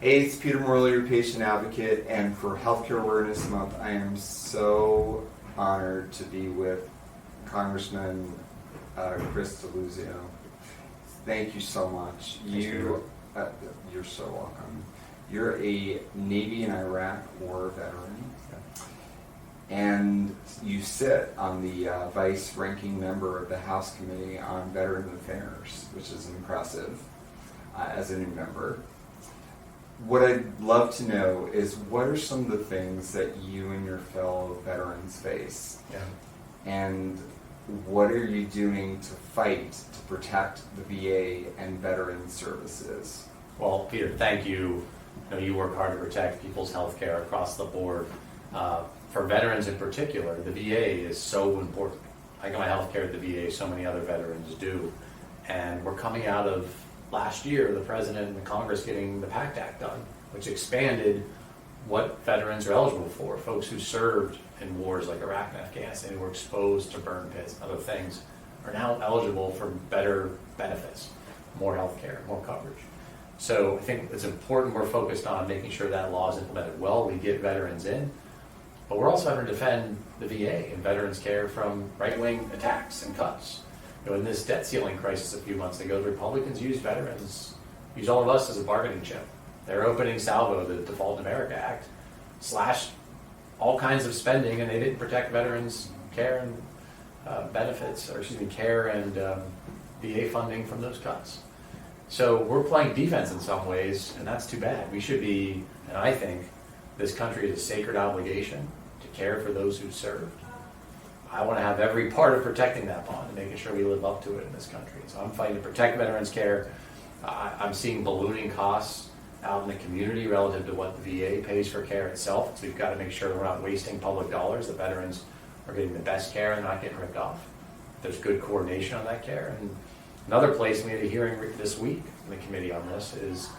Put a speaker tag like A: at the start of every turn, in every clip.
A: Hey, it's Peter Morley, your patient advocate, and for Healthcare Awareness Month, I am so honored to be with Congressman Chris Deluzio. Thank you so much. You're so welcome. You're a Navy and Iraq War veteran, and you sit on the vice-ranking member of the House Committee on Veteran Affairs, which is impressive as a new member. What I'd love to know is what are some of the things that you and your fellow veterans face?
B: Yeah.
A: And what are you doing to fight to protect the VA and veteran services?
B: Well, Peter, thank you. You work hard to protect people's health care across the board. For veterans in particular, the VA is so important. I get my health care at the VA, so many other veterans do. And we're coming out of last year, the President and the Congress getting the PACT Act done, which expanded what veterans are eligible for. Folks who served in wars like Iraq and Afghanistan, who were exposed to burn pits and other things, are now eligible for better benefits, more health care, more coverage. So I think it's important we're focused on making sure that law is implemented well, we get veterans in, but we're also having to defend the VA and veterans care from right-wing attacks and cuts. In this debt ceiling crisis a few months ago, the Republicans used all of us as a bargaining chip. They're opening salvo, the Default in America Act, slashed all kinds of spending, and they didn't protect veterans' care and care and VA funding from those cuts. So we're playing defense in some ways, and that's too bad. We should be, and I think this country has a sacred obligation to care for those who served. I want to have every part of protecting that bond and making sure we live up to it in this country. So I'm fighting to protect veterans' care. I'm seeing ballooning costs out in the community relative to what the VA pays for care itself. So we've got to make sure we're not wasting public dollars. The veterans are getting the best care and not getting ripped off. There's good coordination on that care. And another place, we had a hearing this week in the committee on this, is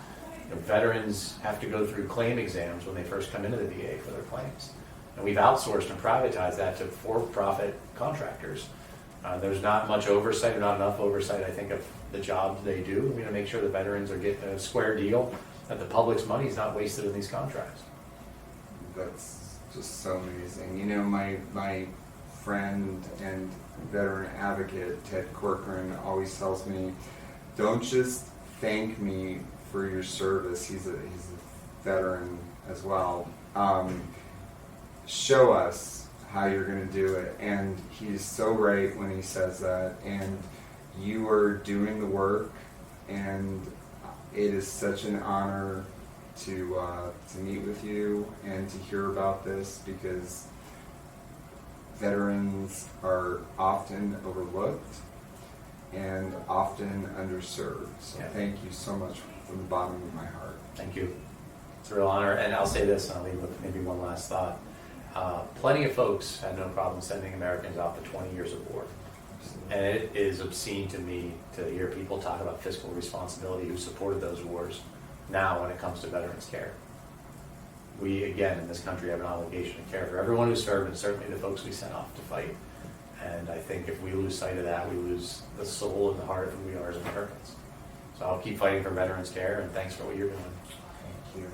B: veterans have to go through claim exams when they first come into the VA for their claims. And we've outsourced and privatized that to for-profit contractors. There's not much oversight, or not enough oversight, I think, of the jobs they do. We're going to make sure the veterans are getting a square deal, that the public's money is not wasted in these contracts.
A: That's just so amazing. My friend and veteran advocate, Ted Corcoran, always tells me, don't just thank me for your service. He's a veteran as well. Show us how you're going to do it. And he's so right when he says that. And you are doing the work, and it is such an honor to meet with you and to hear about this, because veterans are often overlooked and often underserved. So Thank you so much from the bottom of my heart.
B: Thank you. It's a real honor. And I'll say this, and I'll leave with maybe one last thought. Plenty of folks had no problem sending Americans off to 20 years of war. And it is obscene to me to hear people talk about fiscal responsibility who supported those wars now when it comes to veterans care. We, again, in this country have an obligation to care for everyone who served, and certainly the folks we sent off to fight. And I think if we lose sight of that, we lose the soul and the heart of who we are as Americans. So I'll keep fighting for veterans care, and thanks for what you're doing.
A: Thank you.